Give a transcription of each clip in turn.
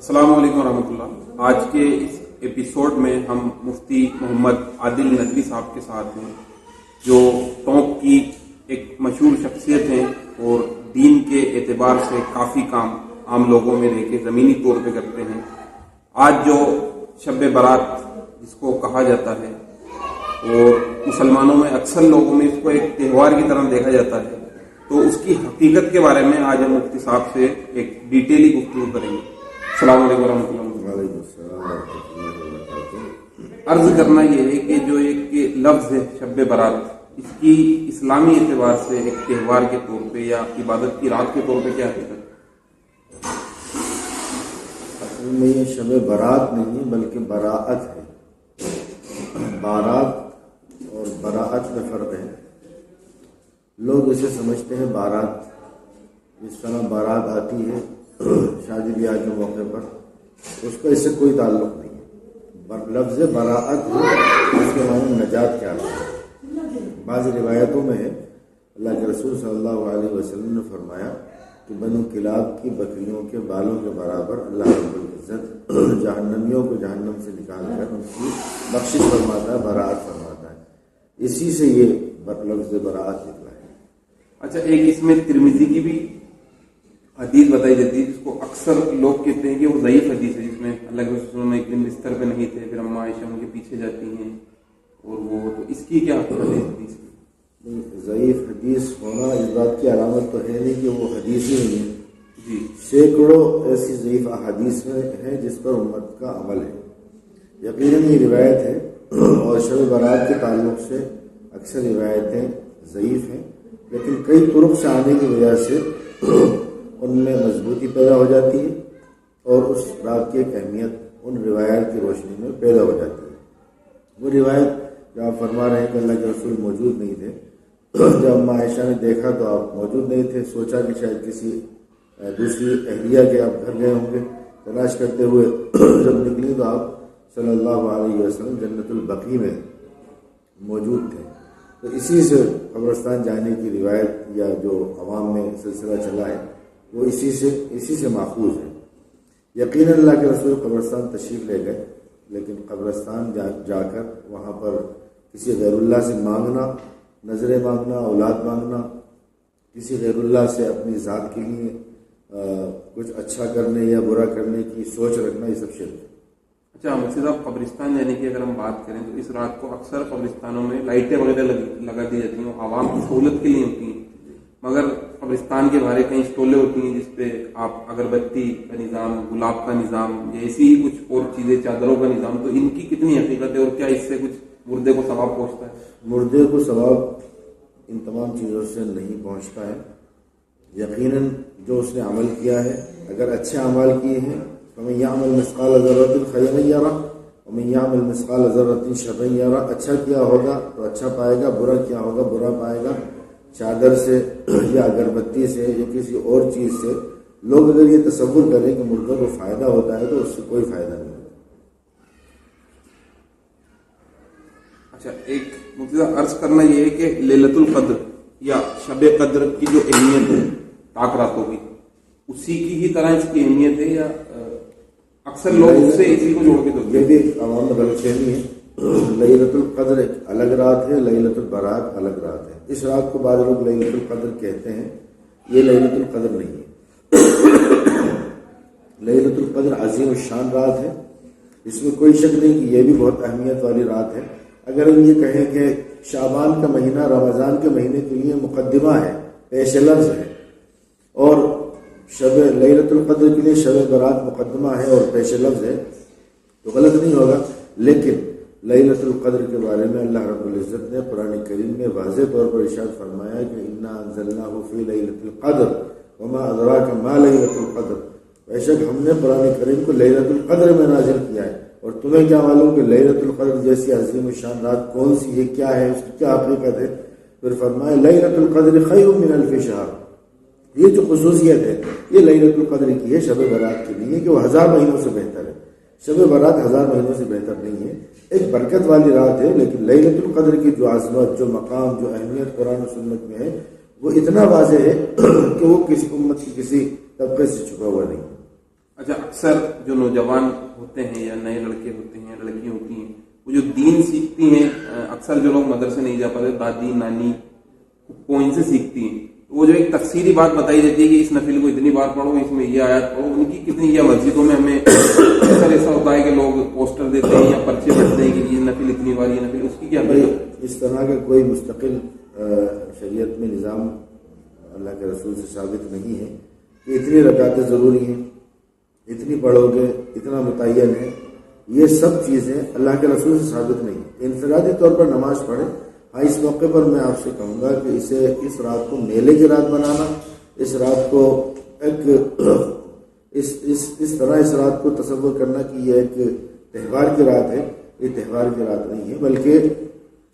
السلام علیکم ورحمۃ اللہ۔ آج کے اس ایپیسوڈ میں ہم مفتی محمد عادل ندوی صاحب کے ساتھ ہیں، جو ٹونک کی ایک مشہور شخصیت ہیں اور دین کے اعتبار سے کافی کام عام لوگوں میں رہ کے زمینی طور پہ کرتے ہیں۔ آج جو شب برات جس کو کہا جاتا ہے اور مسلمانوں میں اکثر لوگوں میں اس کو ایک تہوار کی طرح دیکھا جاتا ہے، تو اس کی حقیقت کے بارے میں آج ہم مفتی صاحب سے ایک ڈیٹیلی گفتگو کریں گے۔ السلام علیکم ورحمۃ اللہ۔ وعلیکم السلام ورحمۃ اللہ وبرکاتہ۔ عرض کرنا یہ ہے کہ جو ایک لفظ ہے شب برات، اس کی اسلامی اعتبار سے ایک تہوار کے طور پہ یا عبادت کی رات کے طور پہ کیا حقیقت ہے؟ اصل میں یہ شب برات نہیں ہے بلکہ براعت ہے۔ بارات اور براعت میں فرق ہے۔ لوگ اسے سمجھتے ہیں بارات، جس طرح بارات آتی ہے شادی بیاہ کے موقع پر، اس کا اس سے کوئی تعلق نہیں ہے۔ لفظ براعت ہے، اس کے معنی نجات کیا ہے۔ بعض روایتوں میں ہے اللہ کے رسول صلی اللہ علیہ وسلم نے فرمایا کہ بنو کلاب کی بکریوں کے بالوں کے برابر اللہ رب العزت جہنمیوں کو جہنم سے نکال کر ان کی بخشش فرماتا ہے، براعت فرماتا ہے۔ اسی سے یہ لفظ براعت نکلا ہے۔ اچھا، ایک اس میں ترمذی کی بھی حدیث بتائی جاتی ہے، جس کو اکثر لوگ کہتے ہیں کہ وہ ضعیف حدیث ہے، جس میں اللہ کے رسول نے ایک دن بستر پہ نہیں تھے، پھر اما عائشہ ان کے پیچھے جاتی ہیں، اور وہ تو اس کی کیا حدیث ہے؟ ضعیف حدیث ہونا اس بات کی علامت تو ہے نہیں کہ وہ حدیث ہی نہیں ہے۔ جی، سینکڑوں ایسی ضعیف احادیث ہیں جس پر امت کا عمل ہے۔ یقیناً یہ روایت ہے، اور شب برات کے تعلق سے اکثر روایتیں ضعیف ہیں، لیکن کئی طرق سے آنے کی وجہ سے ان میں مضبوطی پیدا ہو جاتی ہے، اور اس رات کی ایک اہمیت ان روایات کی روشنی میں پیدا ہو جاتی ہے۔ وہ روایت جو آپ فرما رہے ہیں کہ اللہ کے رسول موجود نہیں تھے، جب اما عائشہ نے دیکھا تو آپ موجود نہیں تھے، سوچا کہ شاید کسی دوسری اہلیہ کے آپ گھر گئے ہوں گے، تلاش کرتے ہوئے جب نکلی تو آپ صلی اللہ علیہ وسلم جنت البقیع میں موجود تھے۔ تو اسی سے قبرستان جانے کی روایت یا جو عوام میں سلسلہ چلا ہے وہ اسی سے ماخوذ ہے۔ یقیناً اللہ کے رسول قبرستان تشریف لے گئے، لیکن قبرستان جا کر وہاں پر کسی غیر اللہ سے مانگنا، نظریں مانگنا، اولاد مانگنا، کسی غیر اللہ سے اپنی ذات کے لیے کچھ اچھا کرنے یا برا کرنے کی سوچ رکھنا، یہ سب شرک ہے۔ اچھا مفتی صاحب، قبرستان جانے کی اگر ہم بات کریں تو اس رات کو اکثر قبرستانوں میں لائٹیں وغیرہ لگا دی جاتی ہیں، عوام کی سہولت کے لیے ہوتی ہیں، مگر قبرستان کے باہر کئی اسٹولیں ہوتی ہیں جس پہ آپ اگربتی کا نظام، گلاب کا نظام، یا ایسی ہی کچھ اور چیزیں، چادروں کا نظام، تو ان کی کتنی حقیقت ہے اور کیا اس سے کچھ مردے کو ثواب پہنچتا ہے؟ مردے کو ثواب ان تمام چیزوں سے نہیں پہنچتا ہے۔ یقیناً جو اس نے عمل کیا ہے، اگر اچھے اعمال کیے ہیں، فَمَن يَعْمَلْ مِثْقَالَ ذَرَّةٍ خَيْرًا يَرَهُ وَمَن يَعْمَلْ مِثْقَالَ ذَرَّةٍ شَرًّا يَرَهُ۔ اچھا کیا ہوگا تو اچھا پائے گا، برا کیا ہوگا برا پائے گا۔ چادر سے یا اگربتی سے یا کسی اور چیز سے لوگ اگر یہ تصور کریں کہ مردوں کو فائدہ ہوتا ہے تو اس سے کوئی فائدہ نہیں ہوتا۔ اچھا، ایک مفتی عرض کرنا یہ ہے کہ لیلۃ القدر یا شب قدر کی جو اہمیت ہے پاک راتوں کی، اسی کی ہی طرح اس کی اہمیت ہے، یا اکثر لوگ اس سے اسی کو جوڑ کے تو یہ بھی عوام میں غلط فہمی ہے۔ لیلۃ القدر ایک الگ رات ہے، لیلۃ البرات الگ رات ہے۔ اس رات کو بعض لوگ لیلۃ القدر کہتے ہیں، یہ لیلۃ القدر نہیں ہے۔ لیلۃ القدر عظیم الشان رات ہے، اس میں کوئی شک نہیں کہ یہ بھی بہت اہمیت والی رات ہے۔ اگر ہم یہ کہیں کہ شعبان کا مہینہ رمضان کے مہینے کے لیے مقدمہ ہے، پیش لفظ ہے، اور شب لیلۃ القدر کے لیے شب برات مقدمہ ہے اور پیش لفظ ہے، تو غلط نہیں ہوگا۔ لیکن لیلۃ القدر کے بارے میں اللہ رب العزت نے قرآن کریم میں واضح طور پر ارشاد فرمایا کہ انا انزلناہ فی لیلۃ القدر وما ادراک ما لیلۃ القدر، بے شک ہم نے قرآن کریم کو لیلۃ القدر میں نازل کیا ہے، اور تمہیں کیا معلوم کہ لیلۃ القدر جیسی عظیم الشان رات کون سی ہے، کیا ہے، اس کی کیا حقیقت ہے؟ پھر فرمایا لیلۃ القدر خیر من الف شہر۔ یہ جو خصوصیت ہے یہ لیلۃ القدر کی ہے شب برات کے لیے کہ وہ 1000 مہینوں سے بہتر ہے۔ شب برات 1000 مہینوں سے بہتر نہیں ہے، ایک برکت والی رات ہے، لیکن لیلۃ القدر کی جو عظمت، جو مقام، جو اہمیت قرآن و سنت میں ہے وہ اتنا واضح ہے کہ وہ کسی امت کی کسی طبقے سے چھپا ہوا نہیں ہے۔ اچھا، اکثر جو نوجوان ہوتے ہیں یا نئے لڑکے ہوتے ہیں، لڑکیاں ہوتی ہیں، وہ جو دین سیکھتی ہیں، اکثر جو لوگ مدرسے نہیں جا پاتے، دادی نانی کو ان سے سیکھتی ہیں، وہ جو ایک تفصیلی بات بتائی جاتی ہے کہ اس نفل کو اتنی بار پڑھو، اس میں یہ آیات پڑھو، ان کی کتنی، یا مسجدوں میں ہمیں اکثر ایسا ہوتا ہے کہ لوگ پوسٹر دیتے ہیں یا پرچے بٹتے ہیں کہ یہ نفل اتنی بار، یہ نفل، اس کی کیا بھائی اس طرح کا کوئی مستقل شریعت میں نظام اللہ کے رسول سے ثابت نہیں ہے کہ اتنی رکعتیں ضروری ہیں، اتنی پڑھو گے، اتنا متعین ہے. یہ سب چیزیں اللہ کے رسول سے ثابت نہیں ہیں. انفرادی طور پر نماز پڑھیں. ہاں، اس موقع پر میں آپ سے کہوں گا کہ اس رات کو میلے کی رات بنانا، اس رات کو ایک اس طرح اس رات کو تصور کرنا کہ یہ ایک تہوار کی رات ہے، یہ تہوار کی رات نہیں ہے، بلکہ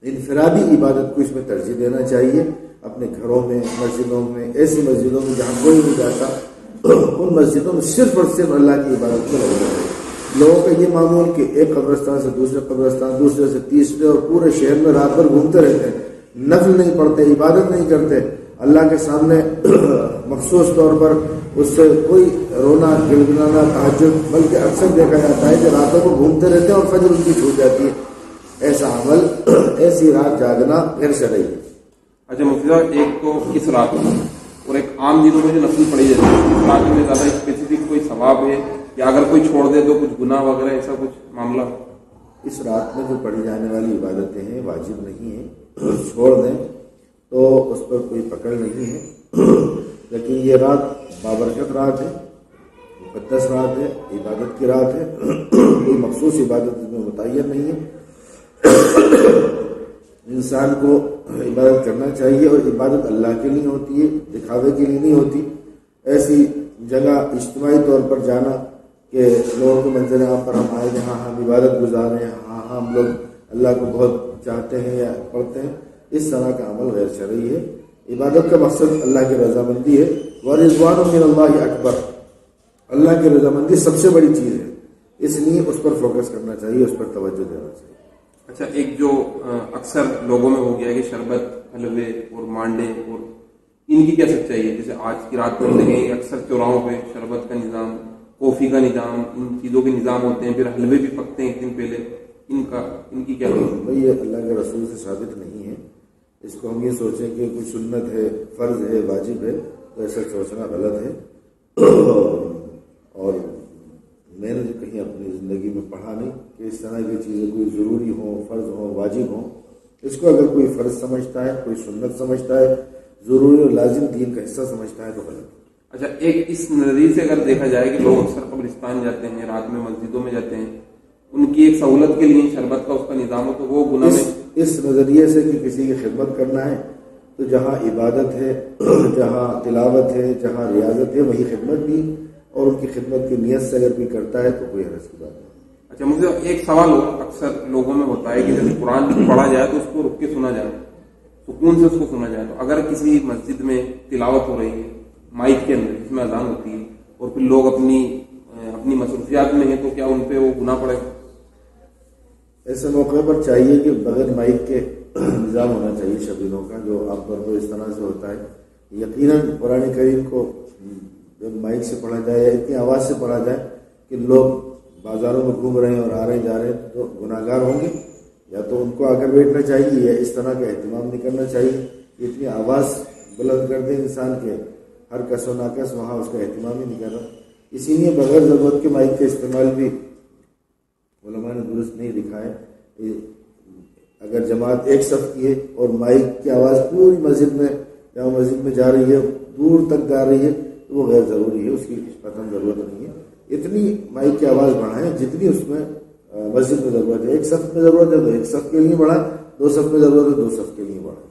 انفرادی عبادت کو اس میں ترجیح دینا چاہیے. اپنے گھروں میں، مسجدوں میں، ایسی مسجدوں میں جہاں کوئی نہیں جاتا، ان مسجدوں میں صرف اور صرف اللہ کی عبادت کو لگنا ہے. لوگوں کا یہ معمول کہ ایک قبرستان سے دوسرے قبرستان، دوسرے سے تیسرے، اور پورے شہر میں رات بھر گھومتے رہتے ہیں، نفل نہیں پڑھتے، عبادت نہیں کرتے، اللہ کے سامنے مخصوص طور پر اس سے کوئی رونا گڑگڑانا تہجد، بلکہ اکثر دیکھا جاتا ہے کہ راتوں کو گھومتے رہتے ہیں اور فجر ان کی چھوٹ جاتی ہے. ایسا عمل، ایسی رات جاگنا غیر شرعی ہے. اچھا مفتی صاحب، ایک تو اس رات میں اور ایک عام دنوں میں جو نفل پڑھی جاتی ہے، اس رات میں زیادہ اسپیسیفک کوئی ثواب ہے یا اگر کوئی چھوڑ دے تو کچھ گناہ وغیرہ ایسا کچھ معاملہ؟ اس رات میں جو پڑھی جانے والی عبادتیں ہیں واجب نہیں ہیں، چھوڑ دیں تو اس پر کوئی پکڑ نہیں ہے. لیکن یہ رات بابرکت رات ہے، مقدس رات ہے، عبادت کی رات ہے. کوئی مخصوص عبادت اس میں متعین نہیں ہے. انسان کو عبادت کرنا چاہیے، اور عبادت اللہ کے لیے ہوتی ہے، دکھاوے کے لیے نہیں ہوتی. ایسی جگہ اجتماعی طور پر جانا کہ لوگوں کے منظر عام پر ہم آئے کہ ہاں ہم عبادت گزار رہے ہیں، ہاں ہم لوگ اللہ کو بہت چاہتے ہیں یا پڑھتے ہیں، اس طرح کا عمل غیر شرعی ہے. عبادت کا مقصد اللہ کی رضامندی ہے. وَرِضْوَانٌ مِّنَ اللَّهِ اکبر، اللہ کی رضامندی سب سے بڑی چیز ہے، اس لیے اس پر فوکس کرنا چاہیے، اس پر توجہ دینا چاہیے. اچھا، ایک جو اکثر لوگوں میں ہو گیا ہے کہ شربت، حلوے اور مانڈے، اور ان کی کیا سچائی ہے؟ جیسے آج کی رات میں دیکھیں اکثر چوراہوں پہ شربت کا نظام، کافی کا نظام، ان چیزوں کے نظام ہوتے ہیں، پھر حلوے بھی پکتے ہیں ایک دن پہلے، ان کی کیا بھائی یہ اللہ کے رسول سے ثابت نہیں ہے. اس کو ہم یہ سوچیں کہ کوئی سنت ہے، فرض ہے، واجب ہے، تو ایسا سوچنا غلط ہے. اور میں نے کہیں اپنی زندگی میں پڑھا نہیں کہ اس طرح کی چیزیں کوئی ضروری ہوں، فرض ہوں، واجب ہوں. اس کو اگر کوئی فرض سمجھتا ہے، کوئی سنت سمجھتا ہے، ضروری اور لازم دین کا حصہ سمجھتا ہے تو غلط. اچھا، ایک اس نظریے سے اگر دیکھا جائے کہ لوگ اکثر قبرستان جاتے ہیں، رات میں مسجدوں میں جاتے ہیں، ان کی ایک سہولت کے لیے شربت کا اس کا نظام ہو، تو وہ گناہ میں اس نظریے سے کہ کسی کی خدمت کرنا ہے تو جہاں عبادت ہے، جہاں تلاوت ہے، جہاں ریاضت ہے، وہی خدمت بھی، اور ان کی خدمت کی نیت سے اگر کوئی کرتا ہے تو کوئی حرج کی بات نہیں. اچھا مجھے ایک سوال ہو، اکثر لوگوں میں ہوتا ہے کہ جیسے قرآن پڑھا جائے تو اس کو رک کے سنا جائے، سکون سے اس کو سنا جائے، تو اگر کسی مسجد میں تلاوت ہو رہی ہے مائک کے اندر جس میں اذان ہوتی ہے اور پھر لوگ اپنی مصروفیات میں ہیں، تو کیا ان پہ وہ گناہ پڑے گا؟ ایسے موقع پر چاہیے کہ بغیر مائک کے نظام ہونا چاہیے شبیروں کا، جو عام طور پر اس طرح سے ہوتا ہے. یقیناً قرآن کریم کو جب مائک سے پڑھا جائے یا اتنی آواز سے پڑھا جائے کہ لوگ بازاروں میں گھوم رہے ہیں اور آ رہے جا رہے ہیں تو گناہ گار ہوں گے. یا تو ان کو آ کر بیٹھنا چاہیے یا اس طرح کا اہتمام نہیں کرنا چاہیے کہ اتنی آواز بلند کر دیں انسان کے ہر کس و ناکس وہاں اس کا اہتمام ہی نہیں کر رہا. اسی لیے بغیر ضرورت کے مائک کا استعمال بھی علماء نے درست نہیں لکھا ہے. اگر جماعت ایک صف کی ہے اور مائک کی آواز پوری مسجد میں یا مسجد میں جا رہی ہے، دور تک جا رہی ہے، تو وہ غیر ضروری ہے، اس کی قطعاً ضرورت نہیں ہے. اتنی مائک کی آواز بڑھائیں جتنی اس میں مسجد میں ضرورت ہے. ایک صف میں ضرورت ہے تو ایک صف کے لیے بڑھائیں، دو صف میں ضرورت ہے دو صف کے لیے بڑھائیں.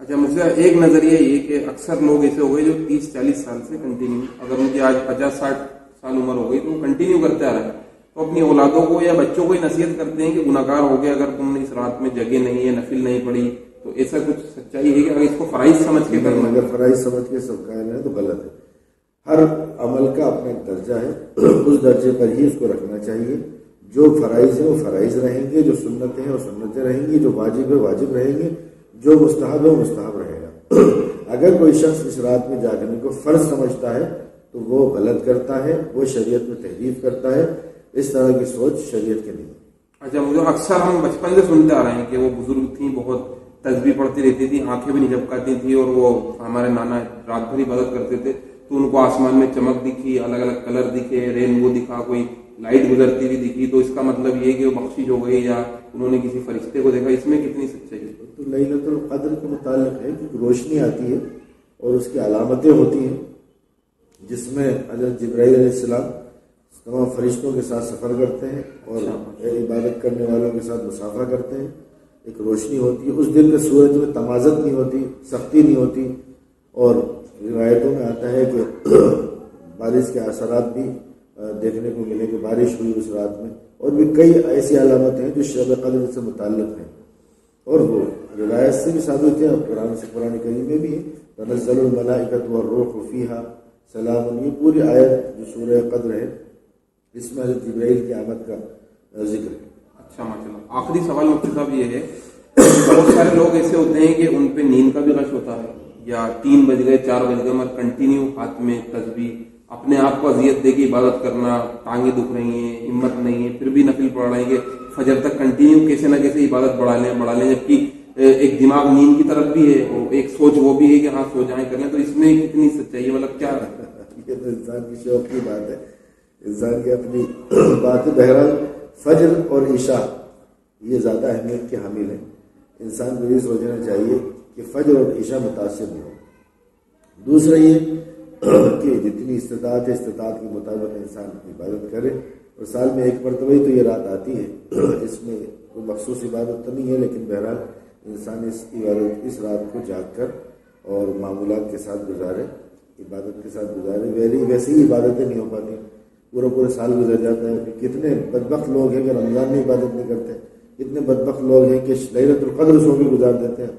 اچھا مجھ سے ایک نظریہ یہ کہ اکثر لوگ ایسے ہو گئے جو 30-40 سال سے کنٹینیو، اگر ان کی آج 50-60 سال عمر ہو گئی تو وہ کنٹینیو کرتے آ رہے ہیں، تو اپنی اولادوں کو یا بچوں کو ہی نصیحت کرتے ہیں کہ گناہ گار ہو گئے اگر تم نے اس رات میں جگہ نہیں ہے، نفل نہیں پڑھی. تو ایسا کچھ سچائی ہے کہ اگر اس کو فرائض سمجھ کے کرنا، اگر فرائض سمجھ کے سب قائم ہے تو غلط ہے. ہر عمل کا اپنا ایک درجہ ہے، اس درجے پر ہی اس کو رکھنا چاہیے. جو فرائض ہیں وہ فرائض رہیں گے، جو سنتیں ہیں وہ سنتیں رہیں گی، جو واجب ہے واجب رہیں گے، جو مستحب ہے وہ مستحب رہے گا. اگر کوئی شخص اس رات میں جاگنے کو فرض سمجھتا ہے تو وہ غلط کرتا ہے، وہ شریعت میں تحریف کرتا ہے. اس طرح کی سوچ شریعت کی نہیں. اچھا، مجھے اکثر ہم بچپن سے سنتے آ رہے ہیں کہ وہ بزرگ تھیں، بہت تسبیح پڑھتی رہتی تھی، آنکھیں بھی نہیں جھپکاتی تھی، اور وہ ہمارے نانا رات بھر عبادت کرتے تھے تو ان کو آسمان میں چمک دکھی، الگ الگ کلر دکھے، رینبو دکھا، کوئی لائٹ گزرتی ہوئی دکھی، تو اس کا مطلب یہ کہ وہ بخشش ہو گئی یا انہوں نے کسی فرشتے کو دیکھا. اس میں کتنی سچائی ہے؟ تو لیلۃ القدر کے متعلق ہے کہ روشنی آتی ہے اور اس کی علامتیں ہوتی ہیں، جس میں حضرت جبرائیل علیہ السلام تمام فرشتوں کے ساتھ سفر کرتے ہیں اور عبادت کرنے والوں کے ساتھ مسافہ کرتے ہیں. ایک روشنی ہوتی ہے. اس دن کے سورج میں تمازت نہیں ہوتی، سختی نہیں ہوتی. اور روایتوں میں آتا ہے کہ بارش کے اثرات بھی دیکھنے کو ملے کہ بارش ہوئی اس رات میں. اور بھی کئی ایسی علامتیں ہیں جو شب قدر سے متعلق ہیں اور وہ روایت سے بھی ثابت ہے اور قرآن کریم میں بھی ہے. تنزل الملائکۃ والروح فیہا سلام، یہ پوری آیت جو سورہ قدر ہے اس میں حضرت جبرائیل کی آمد کا ذکر ہے. اچھا، ماشاء اللہ. آخری سوال مفتی صاحب یہ ہے، بہت سارے لوگ ایسے ہوتے ہیں کہ ان پہ نیند کا بھی رش ہوتا ہے، یا 3 بج گئے 4 بج گئے مگر کنٹینیو ہاتھ میں تسبیح، اپنے آپ کو اذیت دے کے عبادت کرنا، ٹانگیں دکھ رہی ہیں، ہمت نہیں ہے، پھر بھی نفل پڑھ رہے ہیں کہ فجر تک کنٹینیو کیسے نہ کیسے عبادت بڑھا لیں، جبکہ ایک دماغ نیند کی طرف بھی ہے اور ایک سوچ وہ بھی ہے کہ ہاں سو جائیں کر لیں. تو اس میں کتنی سچائی ہے؟ مطلب کیا یہ تو انسان کی شوق کی بات ہے، انسان کی اپنی بات ہے. بہرحال فجر اور عشاء یہ زیادہ اہمیت کے حامل ہیں. انسان کو یہ سوچنا چاہیے کہ فجر اور عشاء متاثر نہ ہو. دوسرا یہ کہ جتنی استطاعت ہے استطاعت کے مطابق انسان عبادت کرے، اور سال میں ایک مرتبہ ہی تو یہ رات آتی ہے، اس میں کوئی مخصوص عبادت تو نہیں ہے، لیکن بہرحال انسان اس رات کو جاگ کر اور معمولات کے ساتھ گزارے، عبادت کے ساتھ گزارے. ویسے ہی عبادتیں نہیں ہو پاتی، پورا سال گزر جاتا ہے. کتنے بدبخت لوگ ہیں کہ رمضان میں عبادت نہیں کرتے، کتنے بدبخت لوگ ہیں کہ لیلۃ القدر سو کے گزار دیتے ہیں.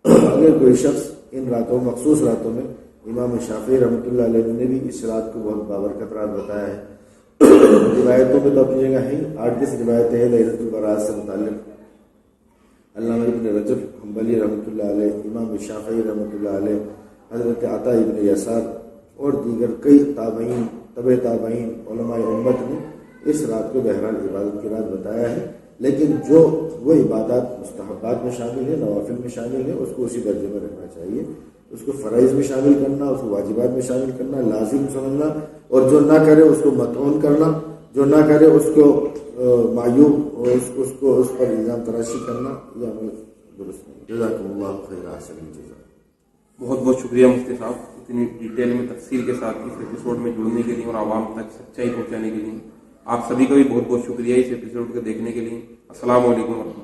اگر کوئی شخص ان راتوں مخصوص راتوں میں، امام شافعی رحمۃ اللہ علیہ نے بھی اس رات کو بہت بابرکت رات بتایا ہے. روایتوں میں تو اپنی جگہ ہیں، 8-10 روایتیں ہیں لیلۃ البرات سے متعلق. علامہ ابن رجب حنبلی رحمۃ اللہ علیہ، امام شافعی رحمۃ اللہ علیہ، حضرت عطا ابن یسار اور دیگر کئی تابعین، طبع تابعین، علماء امت نے اس رات کو بہرحال عبادت کی رات بتایا ہے. لیکن جو وہ عبادات مستحبات میں شامل ہے، نوافل میں شامل ہے، اس کو اسی درجے میں رکھنا چاہیے. اس کو فرائض میں شامل کرنا، اس کو واجبات میں شامل کرنا، لازم سمجھنا، اور جو نہ کرے اس کو متعون کرنا، جو نہ کرے اس کو معیوب اور اس پر الزام تراشی کرنا، یہ عمل درست نہیں. جزاکم اللہ خیر، احسن الجزاء. بہت بہت شکریہ مفتی صاحب، اتنی ڈیٹیل میں تفصیل کے ساتھ اس ایپیسوڈ میں جڑنے کے لیے اور عوام تک سچائی پہنچانے کے لیے. آپ سبھی کا بھی بہت بہت شکریہ اس ایپیسوڈ کو دیکھنے کے لیے. السلام علیکم ورحمۃ اللہ.